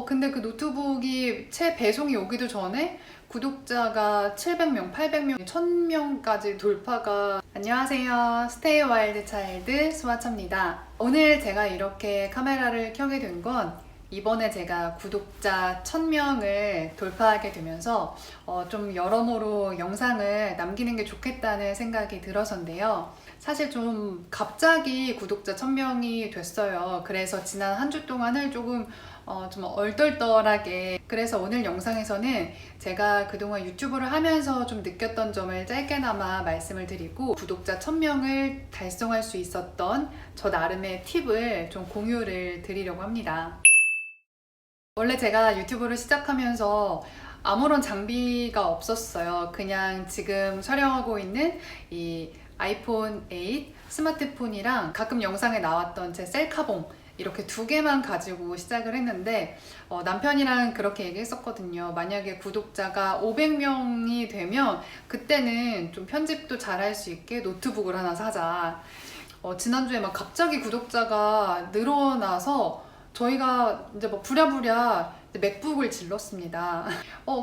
근데 그 노트북이 채 배송이 오기도 전에 구독자가 700명, 800명, 1000명까지 돌파가. 안녕하세요. 스테이 와일드 차일드 수아차입니다. 오늘 제가 이렇게 카메라를 켜게 된 건 이번에 제가 구독자 1000명을 돌파하게 되면서 좀 여러모로 영상을 남기는 게 좋겠다는 생각이 들어서인데요. 사실 좀 갑자기 구독자 1000명이 됐어요. 그래서 지난 한 주 동안을 조금 좀 얼떨떨하게, 그래서 오늘 영상에서는 제가 그동안 유튜브를 하면서 좀 느꼈던 점을 짧게나마 말씀을 드리고, 구독자 1000명을 달성할 수 있었던 저 나름의 팁을 좀 공유를 드리려고 합니다. 원래 제가 유튜브를 시작하면서 아무런 장비가 없었어요. 그냥 지금 촬영하고 있는 이 아이폰 8 스마트폰이랑 가끔 영상에 나왔던 제 셀카봉, 이렇게 두 개만 가지고 시작을 했는데 남편이랑 그렇게 얘기했었거든요. 만약에 구독자가 500명이 되면 그때는 좀 편집도 잘 할 수 있게 노트북을 하나 사자. 지난주에 막 갑자기 구독자가 늘어나서 저희가 이제 뭐 부랴부랴 맥북을 질렀습니다.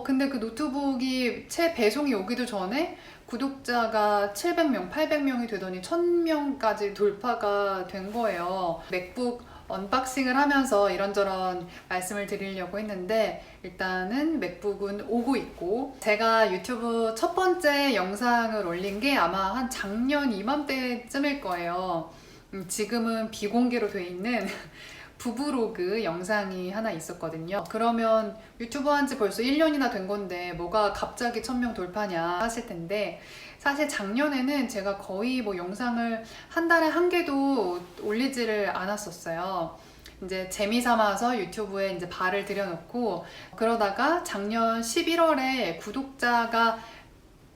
근데 그 노트북이 채 배송이 오기도 전에 구독자가 700명, 800명이 되더니 1000명까지 돌파가 된 거예요. 맥북 언박싱을 하면서 이런저런 말씀을 드리려고 했는데, 일단은 맥북은 오고 있고, 제가 유튜브 첫 번째 영상을 올린 게 아마 한 작년 이맘때쯤일 거예요. 지금은 비공개로 돼 있는 부브로그 영상이 하나 있었거든요. 그러면 유튜브 한지 벌써 1년이나 된 건데 뭐가 갑자기 1000명 돌파냐 하실 텐데, 사실 작년에는 제가 거의 뭐 영상을 한 달에 한 개도 올리지를 않았었어요. 이제 재미 삼아서 유튜브에 이제 발을 들여놓고, 그러다가 작년 11월에 구독자가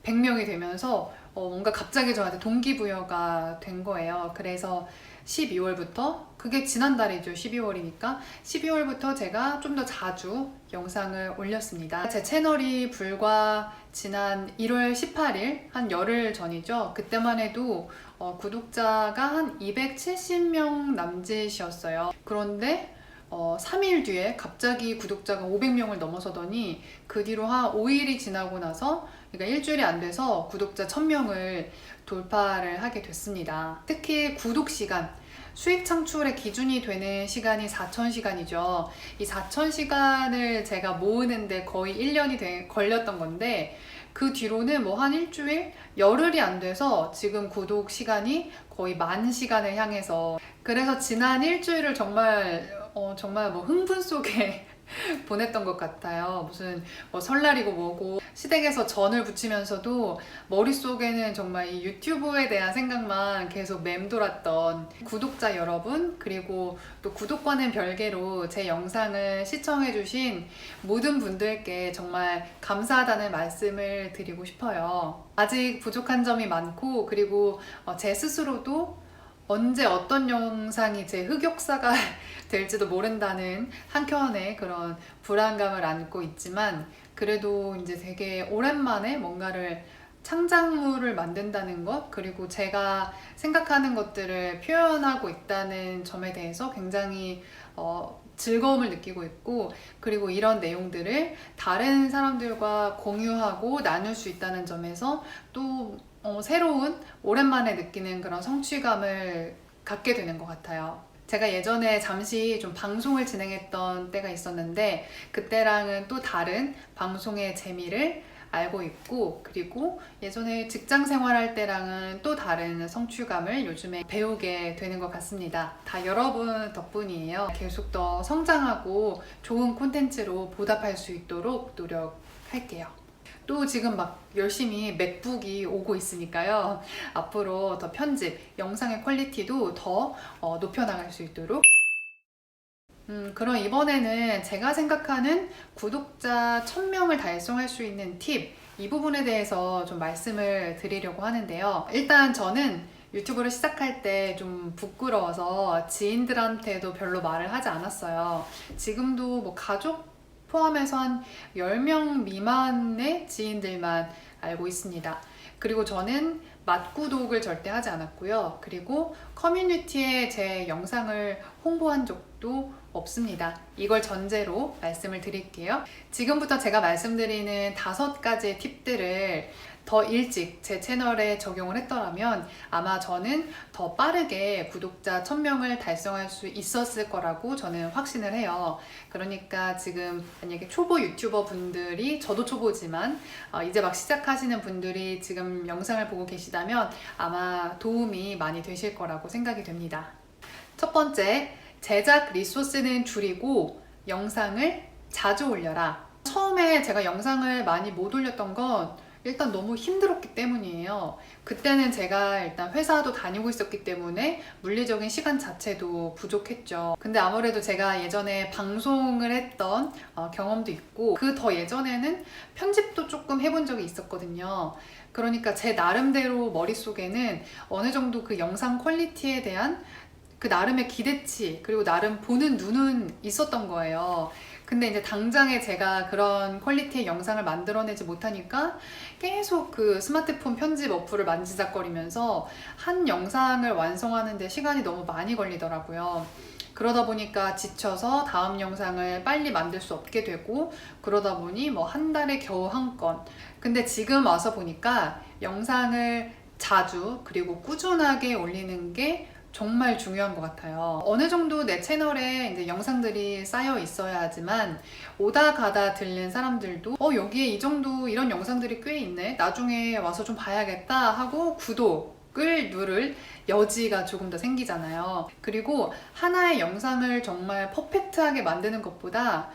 100명이 되면서 뭔가 갑자기 저한테 동기부여가 된 거예요. 그래서 12월부터, 그게 지난달이죠. 12월이니까 12월부터 제가 좀 더 자주 영상을 올렸습니다. 제 채널이 불과 지난 1월 18일, 한 열흘 전이죠. 그때만 해도 구독자가 한 270명 남짓이었어요. 그런데 3일 뒤에 갑자기 구독자가 500명을 넘어서더니, 그 뒤로 한 5일이 지나고 나서, 그러니까 일주일이 안 돼서 구독자 1000명을 돌파를 하게 됐습니다. 특히 구독 시간, 수익 창출의 기준이 되는 시간이 4000시간이죠. 이 4000시간을 제가 모으는데 거의 1년이 걸렸던 건데, 그 뒤로는 뭐 한 일주일, 열흘이 안 돼서 지금 구독 시간이 거의 10,000시간을 향해서, 그래서 지난 일주일을 정말 뭐 흥분 속에 보냈던 것 같아요. 무슨 뭐 설날이고 뭐고 시댁에서 전을 부치면서도 머릿속에는 정말 이 유튜브에 대한 생각만 계속 맴돌았던 구독자 여러분, 그리고 또 구독과는 별개로 제 영상을 시청해주신 모든 분들께 정말 감사하다는 말씀을 드리고 싶어요. 아직 부족한 점이 많고, 그리고 제 스스로도 언제 어떤 영상이 제 흑역사가 될지도 모른다는 한켠에 그런 불안감을 안고 있지만, 그래도 이제 되게 오랜만에 뭔가를, 창작물을 만든다는 것, 그리고 제가 생각하는 것들을 표현하고 있다는 점에 대해서 굉장히 즐거움을 느끼고 있고, 그리고 이런 내용들을 다른 사람들과 공유하고 나눌 수 있다는 점에서 또 새로운, 오랜만에 느끼는 그런 성취감을 갖게 되는 것 같아요. 제가 예전에 잠시 좀 방송을 진행했던 때가 있었는데, 그때랑은 또 다른 방송의 재미를 알고 있고, 그리고 예전에 직장 생활할 때랑은 또 다른 성취감을 요즘에 배우게 되는 것 같습니다. 다 여러분 덕분이에요. 계속 더 성장하고 좋은 콘텐츠로 보답할 수 있도록 노력할게요. 또 지금 막 열심히 맥북이 오고 있으니까요. 앞으로 더 편집, 영상의 퀄리티도 더 높여나갈 수 있도록. 그럼 이번에는 제가 생각하는 구독자 1000명을 달성할 수 있는 팁, 이 부분에 대해서 좀 말씀을 드리려고 하는데요. 일단 저는 유튜브를 시작할 때 좀 부끄러워서 지인들한테도 별로 말을 하지 않았어요. 지금도 뭐 가족 포함해서 한 10명 미만의 지인들만 알고 있습니다. 그리고 저는 맛구독을 절대 하지 않았고요. 그리고 커뮤니티에 제 영상을 홍보한 적도 없습니다. 이걸 전제로 말씀을 드릴게요. 지금부터 제가 말씀드리는 5가지의 팁들을 더 일찍 제 채널에 적용을 했더라면 아마 저는 더 빠르게 구독자 1000명을 달성할 수 있었을 거라고 저는 확신을 해요. 그러니까 지금 만약에 초보 유튜버 분들이, 저도 초보지만 이제 막 시작하시는 분들이 지금 영상을 보고 계시다면 아마 도움이 많이 되실 거라고 생각이 됩니다. 첫 번째, 제작 리소스는 줄이고 영상을 자주 올려라. 처음에 제가 영상을 많이 못 올렸던 건 일단 너무 힘들었기 때문이에요. 그때는 제가 일단 회사도 다니고 있었기 때문에 물리적인 시간 자체도 부족했죠. 근데 아무래도 제가 예전에 방송을 했던 경험도 있고, 그 더 예전에는 편집도 조금 해본 적이 있었거든요. 그러니까 제 나름대로 머릿속에는 어느 정도 그 영상 퀄리티에 대한 그 나름의 기대치, 그리고 나름 보는 눈은 있었던 거예요. 근데 이제 당장에 제가 그런 퀄리티의 영상을 만들어내지 못하니까 계속 그 스마트폰 편집 어플을 만지작거리면서 한 영상을 완성하는데 시간이 너무 많이 걸리더라고요. 그러다 보니까 지쳐서 다음 영상을 빨리 만들 수 없게 되고, 그러다 보니 뭐 한 달에 겨우 한 건. 근데 지금 와서 보니까 영상을 자주 그리고 꾸준하게 올리는 게 정말 중요한 것 같아요. 어느 정도 내 채널에 이제 영상들이 쌓여 있어야 하지만 오다 가다 들는 사람들도 여기에 이 정도 이런 영상들이 꽤 있네, 나중에 와서 좀 봐야겠다 하고 구독을 누를 여지가 조금 더 생기잖아요. 그리고 하나의 영상을 정말 퍼펙트하게 만드는 것보다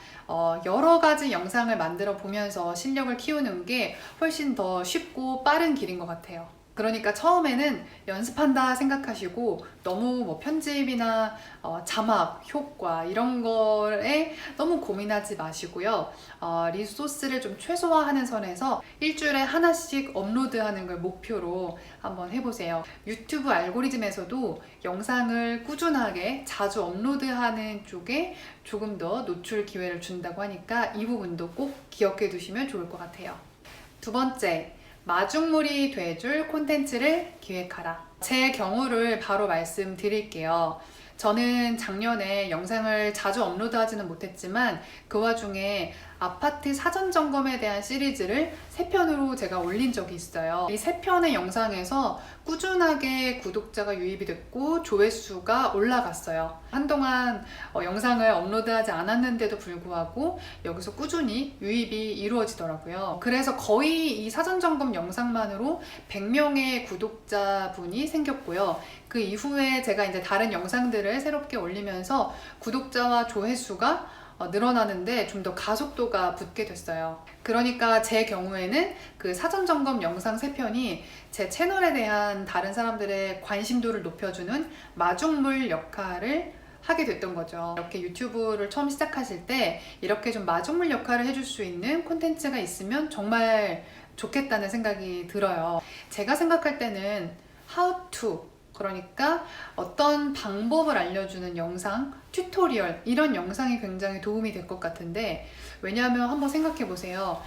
여러 가지 영상을 만들어 보면서 실력을 키우는 게 훨씬 더 쉽고 빠른 길인 것 같아요. 그러니까 처음에는 연습한다 생각하시고 너무 뭐 편집이나 자막, 효과 이런 거에 너무 고민하지 마시고요. 리소스를 좀 최소화하는 선에서 일주일에 하나씩 업로드하는 걸 목표로 한번 해보세요. 유튜브 알고리즘에서도 영상을 꾸준하게 자주 업로드하는 쪽에 조금 더 노출 기회를 준다고 하니까 이 부분도 꼭 기억해 두시면 좋을 것 같아요. 두 번째, 마중물이 돼줄 콘텐츠를 기획하라. 제 경우를 바로 말씀드릴게요. 저는 작년에 영상을 자주 업로드하지는 못했지만 그 와중에 아파트 사전 점검에 대한 시리즈를 3편으로 제가 올린 적이 있어요. 이 3편의 영상에서 꾸준하게 구독자가 유입이 됐고 조회수가 올라갔어요. 한동안 영상을 업로드하지 않았는데도 불구하고 여기서 꾸준히 유입이 이루어지더라고요. 그래서 거의 이 사전 점검 영상만으로 100명의 구독자분이 생겼고요. 그 이후에 제가 이제 다른 영상들을 새롭게 올리면서 구독자와 조회수가 늘어나는데 좀 더 가속도가 붙게 됐어요. 그러니까 제 경우에는 그 사전 점검 영상 3편이 제 채널에 대한 다른 사람들의 관심도를 높여주는 마중물 역할을 하게 됐던 거죠. 이렇게 유튜브를 처음 시작하실 때 이렇게 좀 마중물 역할을 해줄 수 있는 콘텐츠가 있으면 정말 좋겠다는 생각이 들어요. 제가 생각할 때는 how to, 그러니까 어떤 방법을 알려주는 영상, 튜토리얼, 이런 영상이 굉장히 도움이 될 것 같은데, 왜냐하면 한번 생각해 보세요.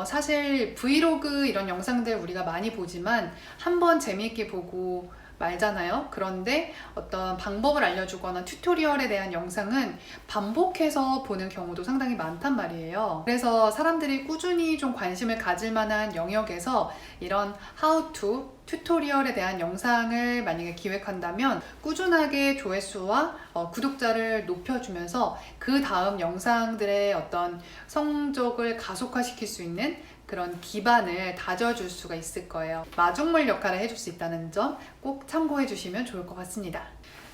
사실 브이로그 이런 영상들 우리가 많이 보지만 한번 재미있게 보고 말잖아요. 그런데 어떤 방법을 알려주거나 튜토리얼에 대한 영상은 반복해서 보는 경우도 상당히 많단 말이에요. 그래서 사람들이 꾸준히 좀 관심을 가질 만한 영역에서 이런 how to, 튜토리얼에 대한 영상을 만약에 기획한다면 꾸준하게 조회수와 구독자를 높여주면서 그 다음 영상들의 어떤 성적을 가속화시킬 수 있는 그런 기반을 다져줄 수가 있을 거예요. 마중물 역할을 해줄 수 있다는 점 꼭 참고해 주시면 좋을 것 같습니다.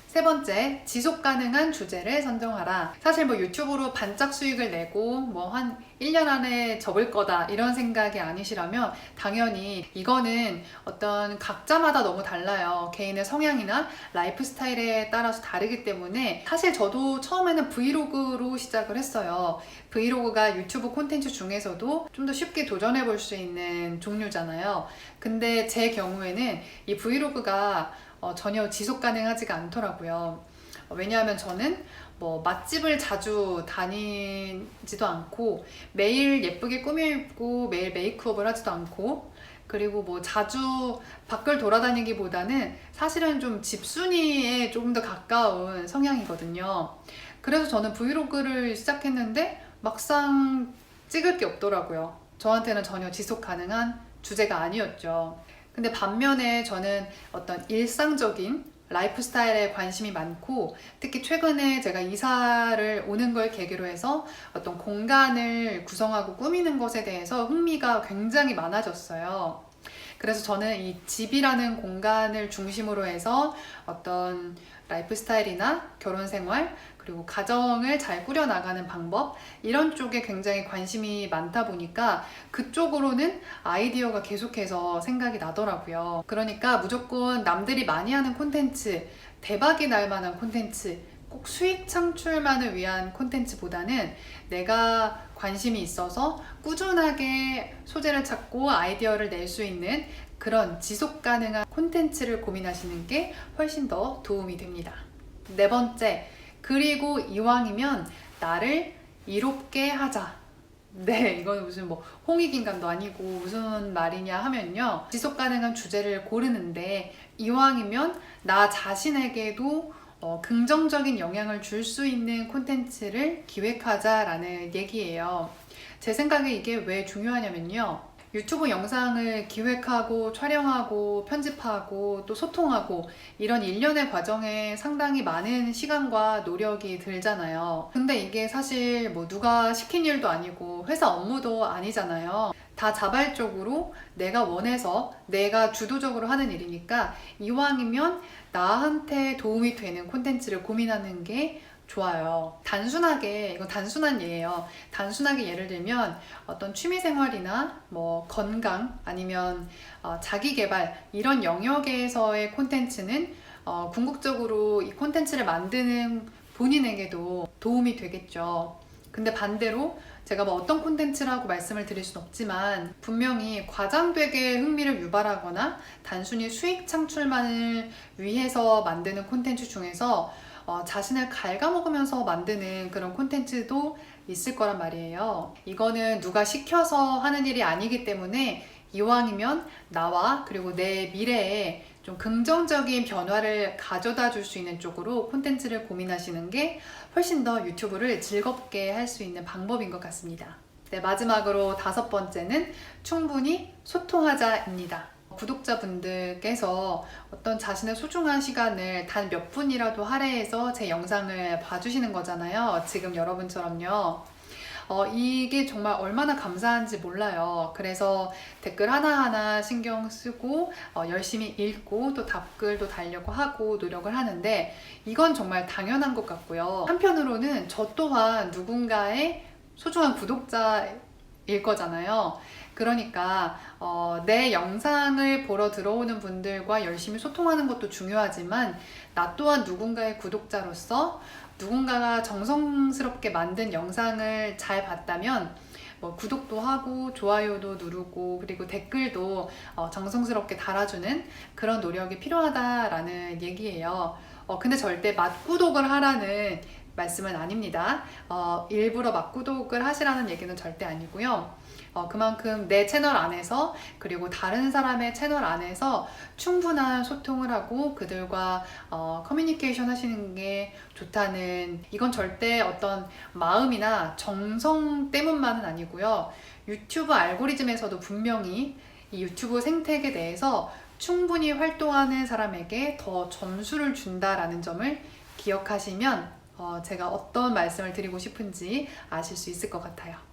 세 번째, 지속 가능한 주제를 선정하라. 사실 뭐 유튜브로 반짝 수익을 내고 뭐 한 1년 안에 접을 거다 이런 생각이 아니시라면 당연히 이거는 어떤 각자마다 너무 달라요. 개인의 성향이나 라이프 스타일에 따라서 다르기 때문에 사실 저도 처음에는 브이로그로 시작을 했어요. 브이로그가 유튜브 콘텐츠 중에서도 좀 더 쉽게 도전해 볼 수 있는 종류잖아요. 근데 제 경우에는 이 브이로그가 전혀 지속 가능하지가 않더라고요. 왜냐하면 저는 뭐 맛집을 자주 다니지도 않고 매일 예쁘게 꾸며입고 매일 메이크업을 하지도 않고, 그리고 뭐 자주 밖을 돌아다니기보다는 사실은 좀 집순이에 조금 더 가까운 성향이거든요. 그래서 저는 브이로그를 시작했는데 막상 찍을 게 없더라고요. 저한테는 전혀 지속 가능한 주제가 아니었죠. 근데 반면에 저는 어떤 일상적인 라이프 스타일에 관심이 많고, 특히 최근에 제가 이사를 오는 걸 계기로 해서 어떤 공간을 구성하고 꾸미는 것에 대해서 흥미가 굉장히 많아졌어요. 그래서 저는 이 집이라는 공간을 중심으로 해서 어떤 라이프 스타일이나 결혼 생활, 그리고 가정을 잘 꾸려나가는 방법, 이런 쪽에 굉장히 관심이 많다 보니까 그쪽으로는 아이디어가 계속해서 생각이 나더라고요. 그러니까 무조건 남들이 많이 하는 콘텐츠, 대박이 날 만한 콘텐츠, 꼭 수익 창출만을 위한 콘텐츠보다는 내가 관심이 있어서 꾸준하게 소재를 찾고 아이디어를 낼 수 있는 그런 지속 가능한 콘텐츠를 고민하시는 게 훨씬 더 도움이 됩니다. 네 번째, 그리고 이왕이면 나를 이롭게 하자. 네, 이건 무슨 뭐 홍익인간도 아니고 무슨 말이냐 하면요, 지속 가능한 주제를 고르는데 이왕이면 나 자신에게도 긍정적인 영향을 줄 수 있는 콘텐츠를 기획하자라는 얘기예요. 제 생각에 이게 왜 중요하냐면요, 유튜브 영상을 기획하고 촬영하고 편집하고 또 소통하고 이런 일련의 과정에 상당히 많은 시간과 노력이 들잖아요. 근데 이게 사실 뭐 누가 시킨 일도 아니고 회사 업무도 아니잖아요. 다 자발적으로 내가 원해서 내가 주도적으로 하는 일이니까 이왕이면 나한테 도움이 되는 콘텐츠를 고민하는 게 좋아요. 단순하게, 이건 단순한 예예요. 단순하게 예를 들면 어떤 취미생활이나 뭐 건강, 아니면 자기 개발, 이런 영역에서의 콘텐츠는 궁극적으로 이 콘텐츠를 만드는 본인에게도 도움이 되겠죠. 근데 반대로 제가 뭐 어떤 콘텐츠라고 말씀을 드릴 순 없지만, 분명히 과장되게 흥미를 유발하거나 단순히 수익 창출만을 위해서 만드는 콘텐츠 중에서 자신을 갉아먹으면서 만드는 그런 콘텐츠도 있을 거란 말이에요. 이거는 누가 시켜서 하는 일이 아니기 때문에 이왕이면 나와 그리고 내 미래에 좀 긍정적인 변화를 가져다 줄 수 있는 쪽으로 콘텐츠를 고민하시는 게 훨씬 더 유튜브를 즐겁게 할 수 있는 방법인 것 같습니다. 네, 마지막으로 다섯 번째는 충분히 소통하자입니다. 구독자분들께서 어떤 자신의 소중한 시간을 단 몇 분이라도 할애해서 제 영상을 봐주시는 거잖아요. 지금 여러분처럼요. 이게 정말 얼마나 감사한지 몰라요. 그래서 댓글 하나하나 신경 쓰고 열심히 읽고 또 답글도 달려고 하고 노력을 하는데, 이건 정말 당연한 것 같고요. 한편으로는 저 또한 누군가의 소중한 구독자일 거잖아요. 그러니까 내 영상을 보러 들어오는 분들과 열심히 소통하는 것도 중요하지만, 나 또한 누군가의 구독자로서 누군가가 정성스럽게 만든 영상을 잘 봤다면 뭐 구독도 하고 좋아요도 누르고 그리고 댓글도 정성스럽게 달아주는 그런 노력이 필요하다라는 얘기예요. 근데 절대 맛구독을 하라는 말씀은 아닙니다. 일부러 맛구독을 하시라는 얘기는 절대 아니고요. 그만큼 내 채널 안에서 그리고 다른 사람의 채널 안에서 충분한 소통을 하고 그들과 커뮤니케이션 하시는 게 좋다는, 이건 절대 어떤 마음이나 정성 때문만은 아니고요. 유튜브 알고리즘에서도 분명히 이 유튜브 생태계 내에서 충분히 활동하는 사람에게 더 점수를 준다라는 점을 기억하시면 제가 어떤 말씀을 드리고 싶은지 아실 수 있을 것 같아요.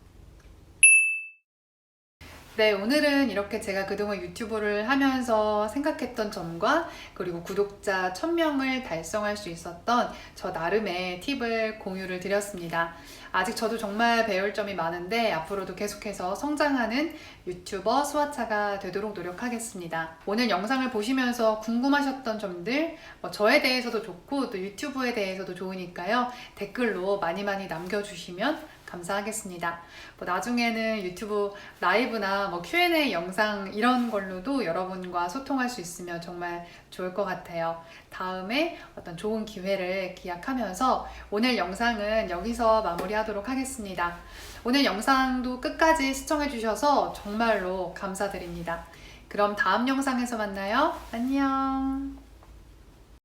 네, 오늘은 이렇게 제가 그동안 유튜브를 하면서 생각했던 점과 그리고 구독자 1000명을 달성할 수 있었던 저 나름의 팁을 공유를 드렸습니다. 아직 저도 정말 배울 점이 많은데 앞으로도 계속해서 성장하는 유튜버 수아차가 되도록 노력하겠습니다. 오늘 영상을 보시면서 궁금하셨던 점들, 저에 대해서도 좋고 또 유튜브에 대해서도 좋으니까요. 댓글로 많이 남겨주시면 감사하겠습니다. 나중에는 유튜브 라이브나 Q&A 영상 이런 걸로도 여러분과 소통할 수 있으면 정말 좋을 것 같아요. 다음에 어떤 좋은 기회를 기약하면서 오늘 영상은 여기서 마무리하도록 하겠습니다. 오늘 영상도 끝까지 시청해주셔서 정말로 감사드립니다. 그럼 다음 영상에서 만나요. 안녕.